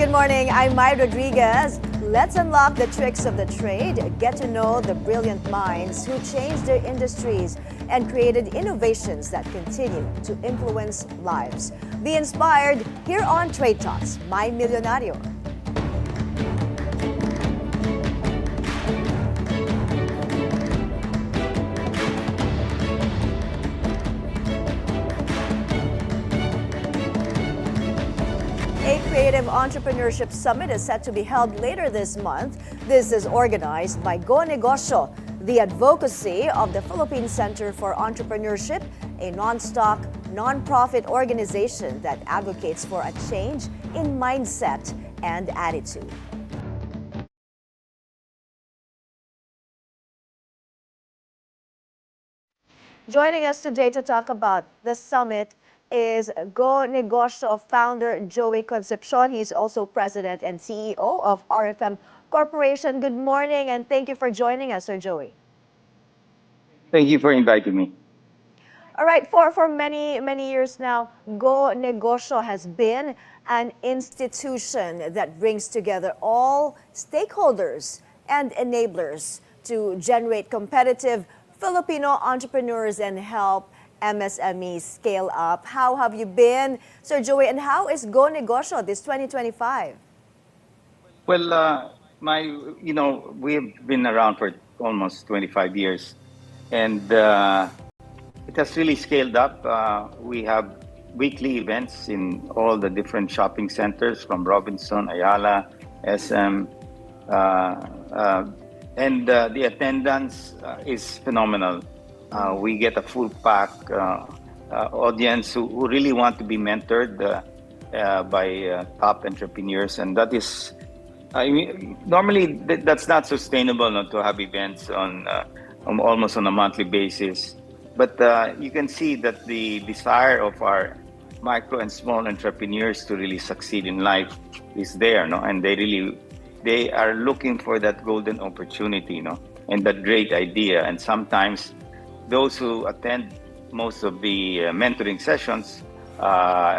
good morning. I'm Mai Rodriguez. Let's unlock the tricks of the trade, get to know the brilliant minds who changed their industries and created innovations that continue to influence lives. Be inspired here on Trade Talks, My Milyonaryo. A Creative Entrepreneurship Summit is set to be held later this month. This is organized by Go Negosyo, the advocacy of the Philippine Center for Entrepreneurship, a non-stock, non-profit organization that advocates for a change in mindset and attitude. Joining us today to talk about the summit is Go Negosyo founder Joey Concepcion. He's also president and CEO of RFM Corporation. Good morning and thank you for joining us, Sir Joey. Thank you for inviting me. All right, for many years now, Go Negosyo has been an institution that brings together all stakeholders and enablers to generate competitive Filipino entrepreneurs and help MSMEs scale up. How have you been, Sir Joey, and how is Go Negosyo this 2025? Well, we've been around for almost 25 years, and it has really scaled up. We have weekly events in all the different shopping centers from Robinson, Ayala, SM, and the attendance is phenomenal. We get a full pack audience who really want to be mentored by top entrepreneurs, and that is, normally that's not sustainable not to have events on almost on a monthly basis. But you can see that the desire of our micro and small entrepreneurs to really succeed in life is there, no? And they are looking for that golden opportunity, and that great idea. And sometimes those who attend most of the mentoring sessions,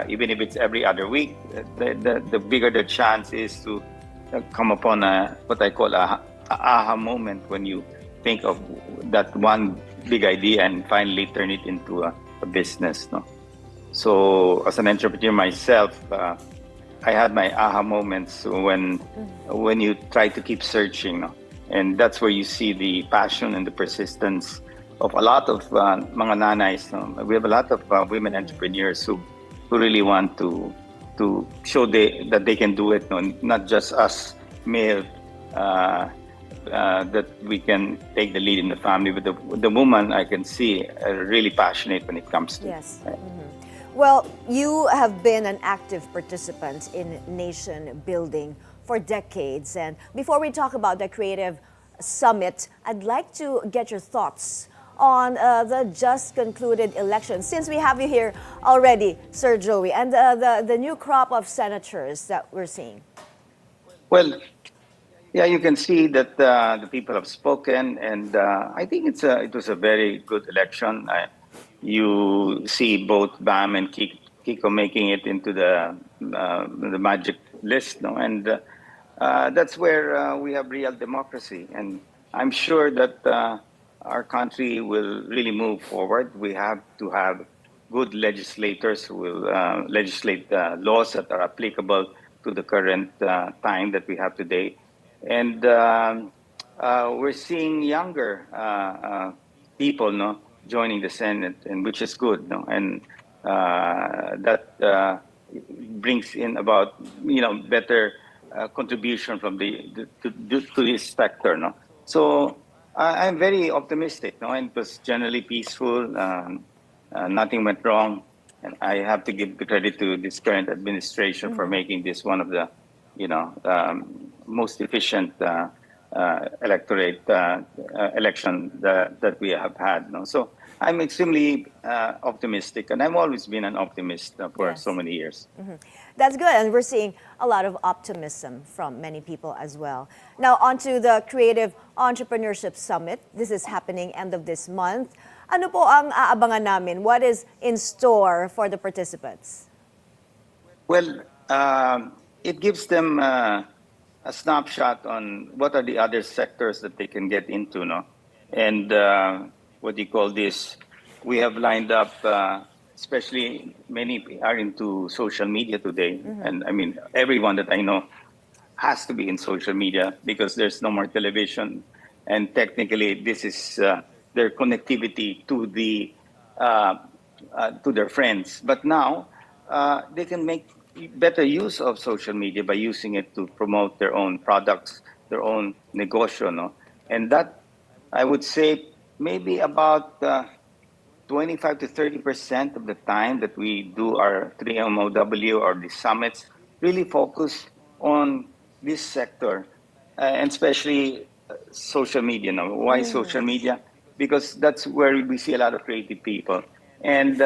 even if it's every other week, the bigger the chance is to come upon what I call a aha moment, when you think of that one big idea and finally turn it into a business. So as an entrepreneur myself, I had my aha moments when you try to keep searching, and that's where you see the passion and the persistence of a lot of mga nanays. We have a lot of women entrepreneurs who really want to show that they can do it, not just us male, that we can take the lead in the family. But the woman, I can see, are really passionate when it comes to yes. Well, you have been an active participant in nation building for decades. And before we talk about the Creative Summit, I'd like to get your thoughts on the just concluded election, since we have you here already, Sir Joey, and the new crop of senators that we're seeing. Well, yeah, you can see that the people have spoken, and I think it was a very good election. You see both Bam and Kiko making it into the magic list, and that's where we have real democracy. And I'm sure that our country will really move forward. We have to have good legislators who will legislate laws that are applicable to the current time that we have today. And we're seeing younger people, joining the Senate, and which is good, and that brings in about better contribution from to this sector, So I'm very optimistic, and it was generally peaceful. Nothing went wrong, and I have to give the credit to this current administration for making this one of the most efficient electorate election that we have had. So I'm extremely optimistic, and I've always been an optimist for so many years. That's good, and we're seeing a lot of optimism from many people as well. Now, on to the Creative Entrepreneurship Summit. This is happening end of this month. Ano po ang aabangan namin? What is in store for the participants? Well, it gives them a snapshot on what are the other sectors that they can get into, no? And what do you call this? We have lined up, especially many are into social media today, and I mean everyone that I know has to be in social media because there's no more television, and technically this is their connectivity uh, to their friends. But now they can make better use of social media by using it to promote their own products, their own negosyo, no? And that I would say maybe about 25 to 30% of the time that we do our 3MOW or the summits really focus on this sector, and especially social media. Now, why social media? Because that's where we see a lot of creative people. And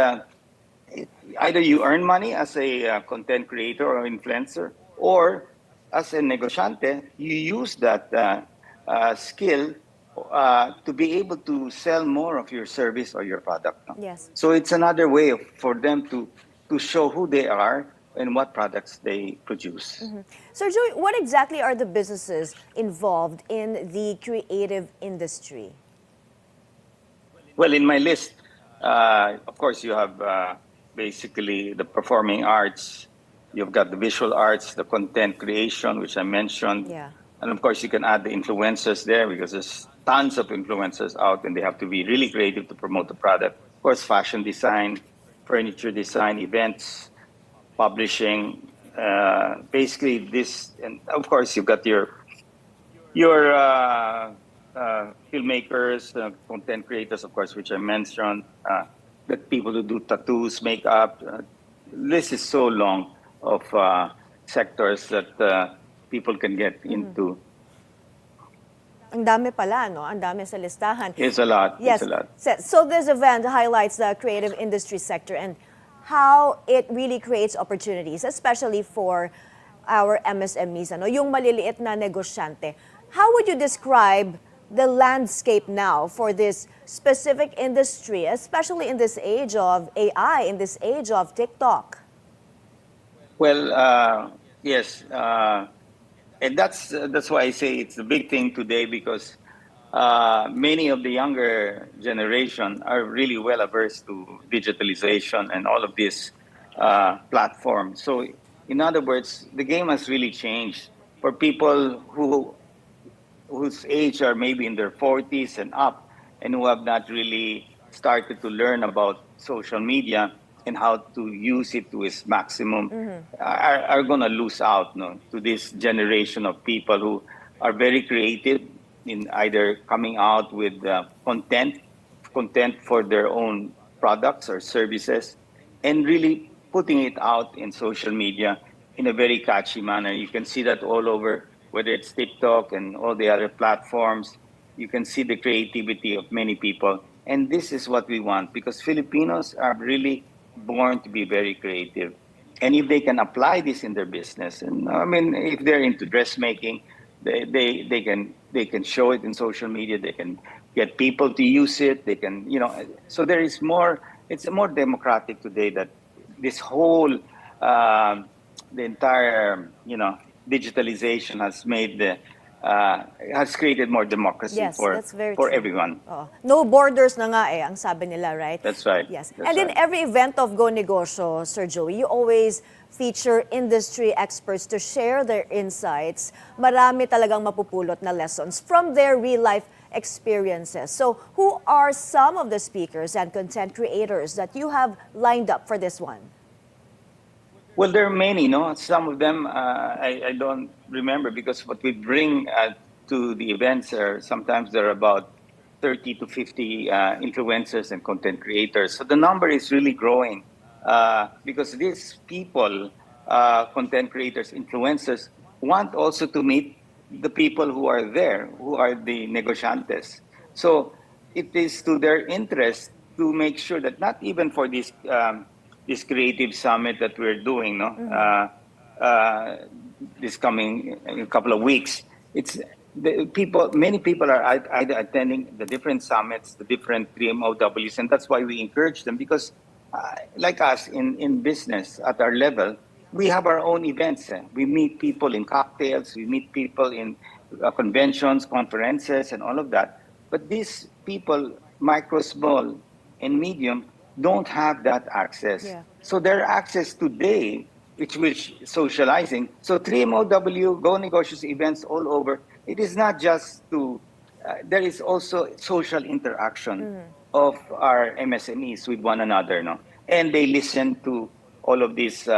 either you earn money as a content creator or influencer, or as a negosyante, you use that skill to be able to sell more of your service or your product. No? Yes. So it's another way for them to show who they are and what products they produce. So, Joey, what exactly are the businesses involved in the creative industry? Well, in my list, of course, you have basically the performing arts, you've got the visual arts, the content creation, which I mentioned. Yeah. And of course, you can add the influencers there because there's tons of influencers out and they have to be really creative to promote the product. Of course, fashion design, furniture design, events, publishing, basically this. And of course, you've got your filmmakers, content creators, of course, which I mentioned, the people who do tattoos, makeup. List is so long of sectors that people can get into. Ang dami pala, no? Ang dami sa listahan. It's a lot. Yes. It's a lot. So this event highlights the creative industry sector and how it really creates opportunities, especially for our MSMEs, ano, yung maliliit na negosyante. How would you describe the landscape now for this specific industry, especially in this age of AI, in this age of TikTok? Well, yes, and that's why I say it's the big thing today because many of the younger generation are really well averse to digitalization and all of these platforms. So, in other words, the game has really changed for people whose age are maybe in their 40s and up and who have not really started to learn about social media and how to use it to its maximum are going to lose out, no, to this generation of people who are very creative in either coming out with content for their own products or services and really putting it out in social media in a very catchy manner. You can see that all over, whether it's TikTok and all the other platforms. You can see the creativity of many people. And this is what we want because Filipinos are really born to be very creative. And if they can apply this in their business, and I mean, if they're into dressmaking, they can show it in social media. They can get people to use it. They can, so there is more. It's more democratic today that this whole the entire digitalization has made has created more democracy Yes, that's very for true. everyone. Oh. No borders na nga ang sabi nila, right? That's right. Yes. That's And in right. every event of Go Negosyo, Sir Joey, you always feature industry experts to share their insights. Marami talagang mapupulot na lessons from their real-life experiences. So, who are some of the speakers and content creators that you have lined up for this one? Well, there are many, no? Some of them I don't remember because what we bring to the events are sometimes there are about 30 to 50 influencers and content creators. So the number is really growing because these people, content creators, influencers, want also to meet the people who are there, who are the negociantes. So it is to their interest to make sure that not even for this creative summit that we're doing, no, this coming in a couple of weeks, it's the people. Many people are either attending the different summits, the different 3MOWs, and that's why we encourage them because, like us in business at our level, we have our own events. We meet people in cocktails, we meet people in conventions, conferences, and all of that. But these people, micro, small, and medium, don't have that access. Yeah. So their access today, which socializing. So 3MOW, Go Negosyo events all over. It is not just to. There is also social interaction of our MSMEs with one another, no, and they listen to all of these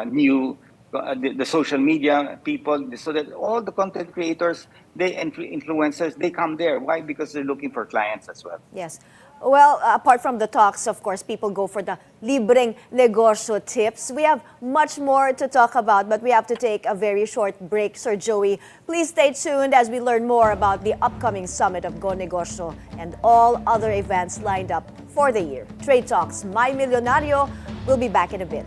new the social media people, so that all the content creators, they influencers, they come there. Why? Because they're looking for clients as well. Yes. Well, apart from the talks, of course, people go for the libreng negosyo tips. We have much more to talk about, but we have to take a very short break. Sir Joey, please stay tuned as we learn more about the upcoming summit of Go Negosyo and all other events lined up for the year. Trade Talks, My Milyonaryo. We'll be back in a bit.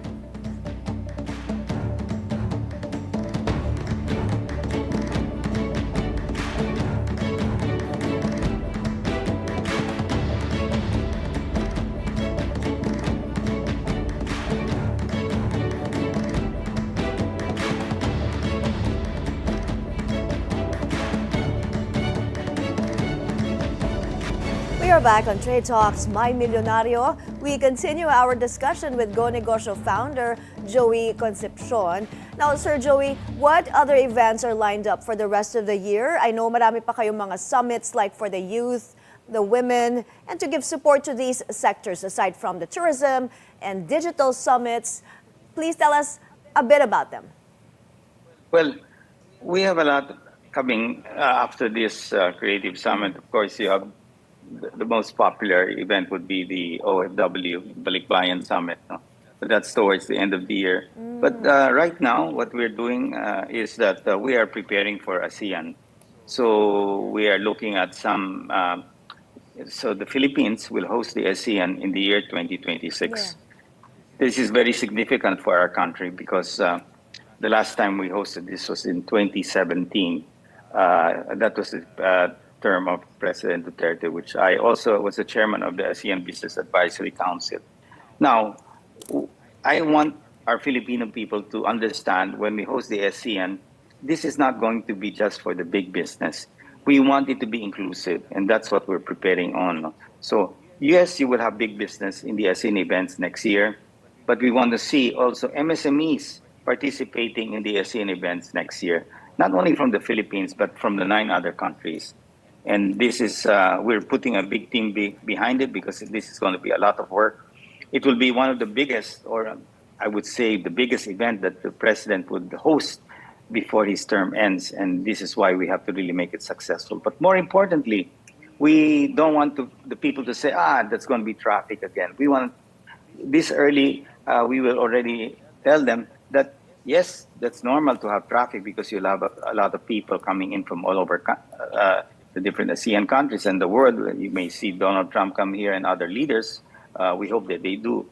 We are back on Trade Talks, My Milyonaryo. We continue our discussion with Go Negosyo founder, Joey Concepcion. Now, Sir Joey, what other events are lined up for the rest of the year? I know marami pa kayong mga summits like for the youth, the women, and to give support to these sectors aside from the tourism and digital summits. Please tell us a bit about them. Well, we have a lot coming after this creative summit. Of course, you have the most popular event would be the OFW Balikbayan Summit. No? But that's towards the end of the year. But right now, what we're doing is that we are preparing for ASEAN. So we are looking at some. So the Philippines will host the ASEAN in the year 2026. Yeah. This is very significant for our country because the last time we hosted this was in 2017. That was the term of President Duterte, which I also was the chairman of the ASEAN Business Advisory Council. Now, I want our Filipino people to understand when we host the ASEAN, this is not going to be just for the big business. We want it to be inclusive, and that's what we're preparing on. So, yes, you will have big business in the ASEAN events next year, but we want to see also MSMEs participating in the ASEAN events next year, not only from the Philippines, but from the 9 other countries. And this is, we're putting a big team behind it because this is going to be a lot of work. It will be one of the biggest, or I would say the biggest event that the president would host before his term ends. And this is why we have to really make it successful. But more importantly, we don't want the people to say, that's going to be traffic again. We want this early, we will already tell them that, yes, that's normal to have traffic because you'll have a lot of people coming in from all over the different ASEAN countries and the world. You may see Donald Trump come here and other leaders. We hope that they do.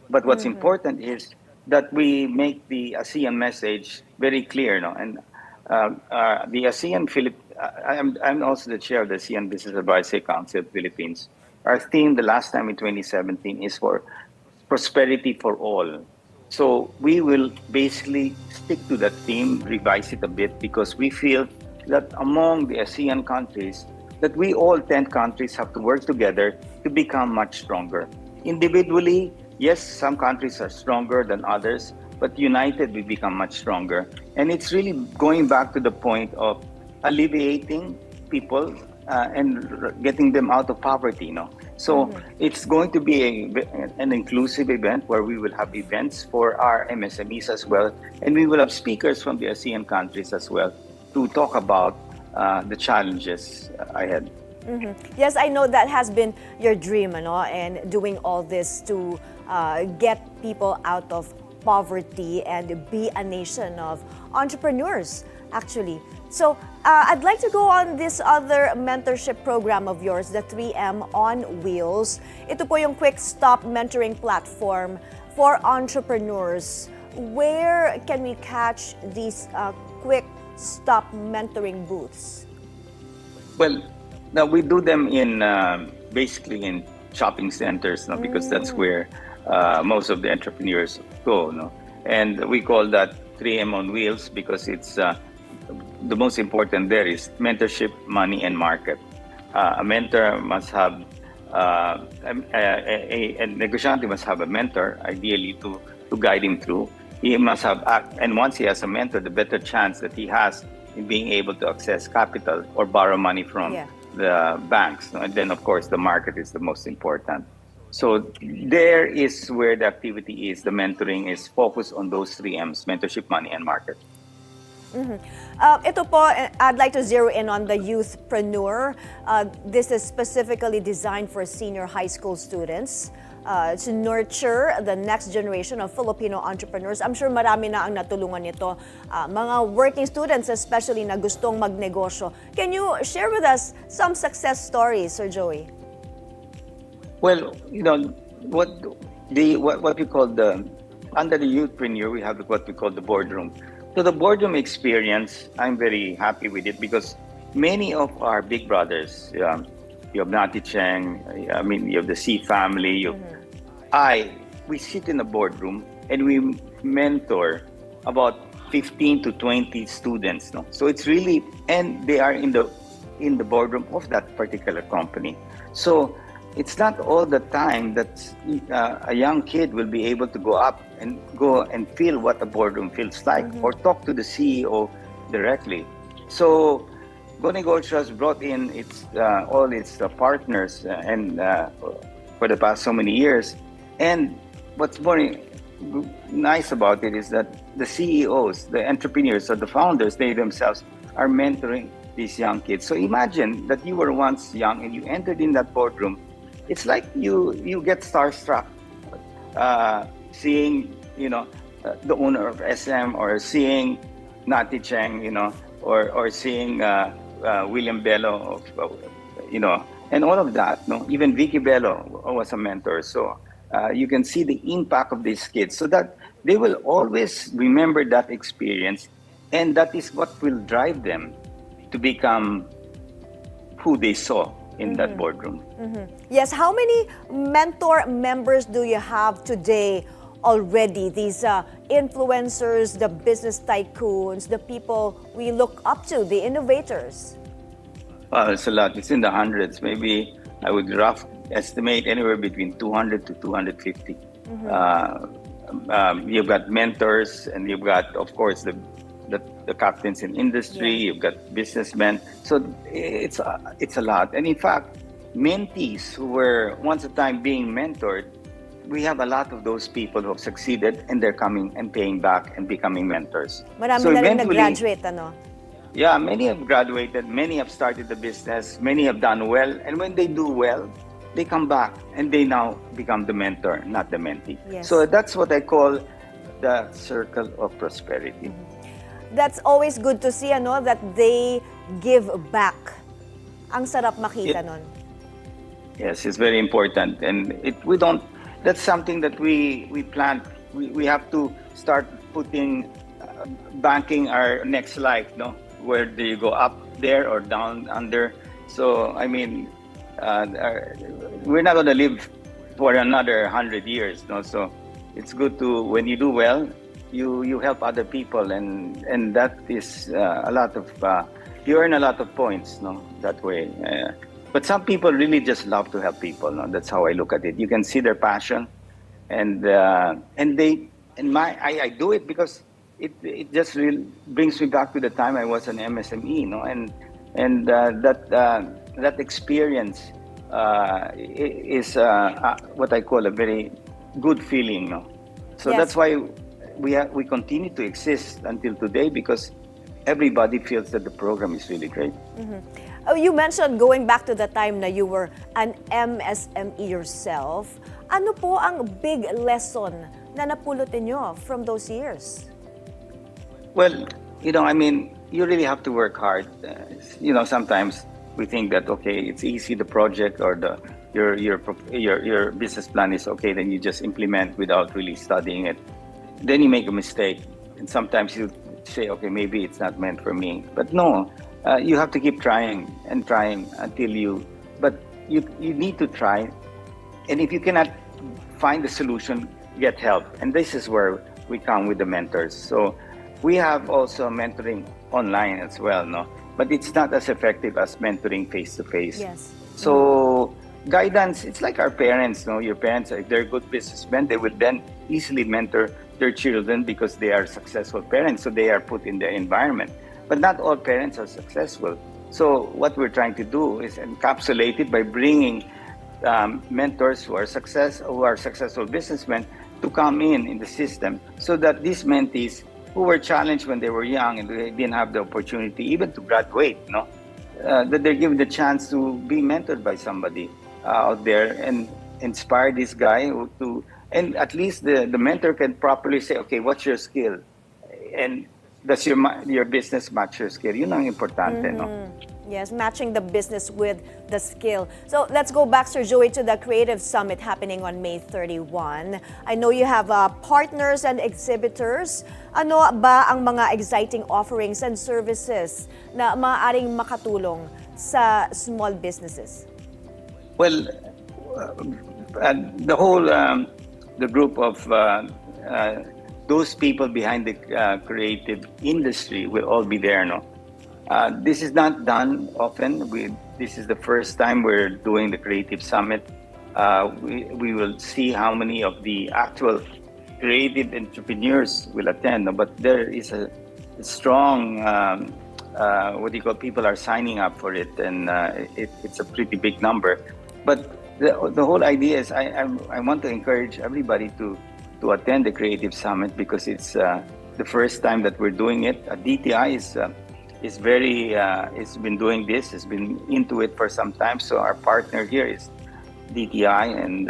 But what's important is that we make the ASEAN message very clear. No? And the ASEAN, I'm also the chair of the ASEAN Business Advisory Council of Philippines. Our theme the last time in 2017 is for prosperity for all. So we will basically stick to that theme, revise it a bit, because we feel that among the ASEAN countries, that we all 10 countries have to work together to become much stronger. Individually, yes, some countries are stronger than others, but united we become much stronger. And it's really going back to the point of alleviating people and getting them out of poverty. No? So it's going to be an inclusive event where we will have events for our MSMEs as well, and we will have speakers from the ASEAN countries as well to talk about the challenges ahead. Yes, I know that has been your dream, and doing all this to get people out of poverty and be a nation of entrepreneurs, actually. So I'd like to go on this other mentorship program of yours, the 3M on Wheels. Ito po yung quick stop mentoring platform for entrepreneurs. Where can we catch these quick stop mentoring booths? Well, now we do them in basically in shopping centers, no, because that's where most of the entrepreneurs go. No? And we call that 3M on wheels because it's the most important there is mentorship, money, and market. A mentor must have a negotiante must have a mentor, ideally to guide him through. He must have, and once he has a mentor, the better chance that he has in being able to access capital or borrow money from the banks. And then, of course, the market is the most important. So there is where the activity is. The mentoring is focused on those three M's: mentorship, money, and market. Ito po, I'd like to zero in on the youthpreneur. This is specifically designed for senior high school students to nurture the next generation of Filipino entrepreneurs. I'm sure marami na ang natulungan nito. Mga working students especially na gustong magnegosyo. Can you share with us some success stories, Sir Joey? Well, what we call under the youthpreneur, we have what we call the boardroom. So the boardroom experience, I'm very happy with it because many of our big brothers, you have Nati Cheng, you have the C family, we sit in a boardroom and we mentor about 15 to 20 students. No? So it's really, and they are in the boardroom of that particular company. So it's not all the time that a young kid will be able to go and feel what a boardroom feels like, or talk to the CEO directly. So Go Negosyo has brought in all its partners and for the past so many years. And what's more nice about it is that the CEOs, the entrepreneurs, or the founders, they themselves are mentoring these young kids. So imagine that you were once young and you entered in that boardroom. It's like you get starstruck seeing the owner of SM, or seeing Nati Cheng, or seeing William Bello, and all of that. No, even Vicky Bello was a mentor. So you can see the impact of these kids, so that they will always remember that experience, and that is what will drive them to become who they saw in that boardroom. Yes, how many mentor members do you have today already? These influencers, the business tycoons, the people we look up to, the innovators. Well, it's a lot. It's in the hundreds. Maybe I would rough estimate anywhere between 200 to 250. You've got mentors, and you've got, of course, the captains in industry. You've got businessmen. So it's a lot. And in fact, mentees who were once a time being mentored, we have a lot of those people who have succeeded, and they're coming and paying back and becoming mentors. Marami na rin nag-graduate, ano? Yeah, many have graduated, many have started the business, many have done well, and when they do well, they come back and they now become the mentor, not the mentee. Yes. So that's what I call the circle of prosperity. That's always good to see, that they give back. Ang sarap makita nun. Yes, it's very important, and that's something that we plan. We have to start putting banking our next life, no? Where do you go, up there or down under? So we're not going to live for another 100 years, no? So it's good to, when you do well, you help other people, and that is a lot of you earn a lot of points, no? That way. But some people really just love to help people, no? That's how I look at it. You can see their passion, and I do it because it just really brings me back to the time I was an MSME, no? And that experience is what I call a very good feeling, no? So that's why we continue to exist until today, because everybody feels that the program is really great. Oh, you mentioned going back to the time na you were an MSME yourself. Ano po ang big lesson na napulot niyo from those years? Well, you really have to work hard. Sometimes we think that, okay, it's easy, the project or your business plan is okay, then you just implement without really studying it. Then you make a mistake, and sometimes you say, okay, maybe it's not meant for me. But no, you have to keep trying and trying until you need to try. And if you cannot find the solution, get help. And this is where we come with the mentors. So we have also mentoring online as well, no? But it's not as effective as mentoring face to face. Yes. So guidance, it's like our parents, no? Your parents, if they're good businessmen, they will then easily mentor their children because they are successful parents, so they are put in the environment. But not all parents are successful. So what we're trying to do is encapsulate it by bringing mentors who are successful businessmen to come in the system, so that these mentees who were challenged when they were young and they didn't have the opportunity even to graduate, no, that they're given the chance to be mentored by somebody out there and inspire this guy to, and at least the mentor can properly say, okay, what's your skill? And does your business match your skill? Yun ang importante, no? Yes, matching the business with the skill. So let's go back, Sir Joey, to the Creative Summit happening on May 31. I know you have partners and exhibitors. Ano ba ang mga exciting offerings and services na maaaring makatulong sa small businesses? Well, the whole the group of those people behind the creative industry will all be there, no? This is not done often. This is the first time we're doing the Creative Summit. We will see how many of the actual creative entrepreneurs will attend, but there is a strong, people are signing up for it, and it's a pretty big number. But the whole idea is I want to encourage everybody to attend the Creative Summit, because it's the first time that we're doing it. DTI is very it's been doing this, has been into it for some time. So our partner here is DTI, and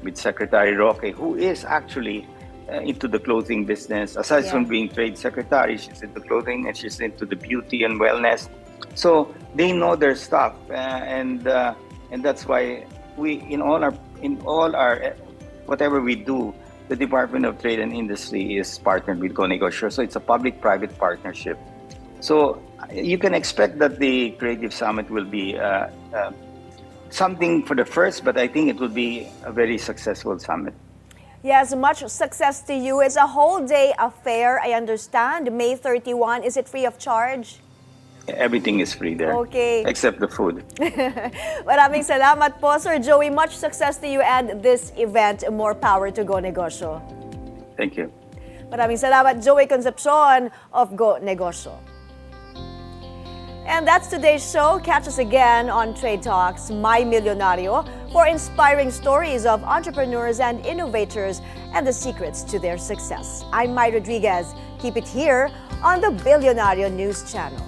with Secretary Roque, who is actually into the clothing business. Aside from being trade secretary, she's into clothing and she's into the beauty and wellness. So they know their stuff, and that's why we in all our whatever we do, the Department of Trade and Industry is partnered with Go Negosyo. So it's a public-private partnership. So you can expect that the Creative Summit will be something for the first, but I think it will be a very successful summit. Yes, much success to you. It's a whole day affair, I understand. May 31, is it free of charge? Everything is free there. Okay. Except the food. Maraming salamat po, Sir Joey. Much success to you and this event. More power to Go Negosyo. Thank you. Maraming salamat, Joey Concepcion of Go Negosyo. And that's today's show. Catch us again on Trade Talks, My Milyonaryo, for inspiring stories of entrepreneurs and innovators and the secrets to their success. I'm Mai Rodriguez. Keep it here on the Bilyonaryo News Channel.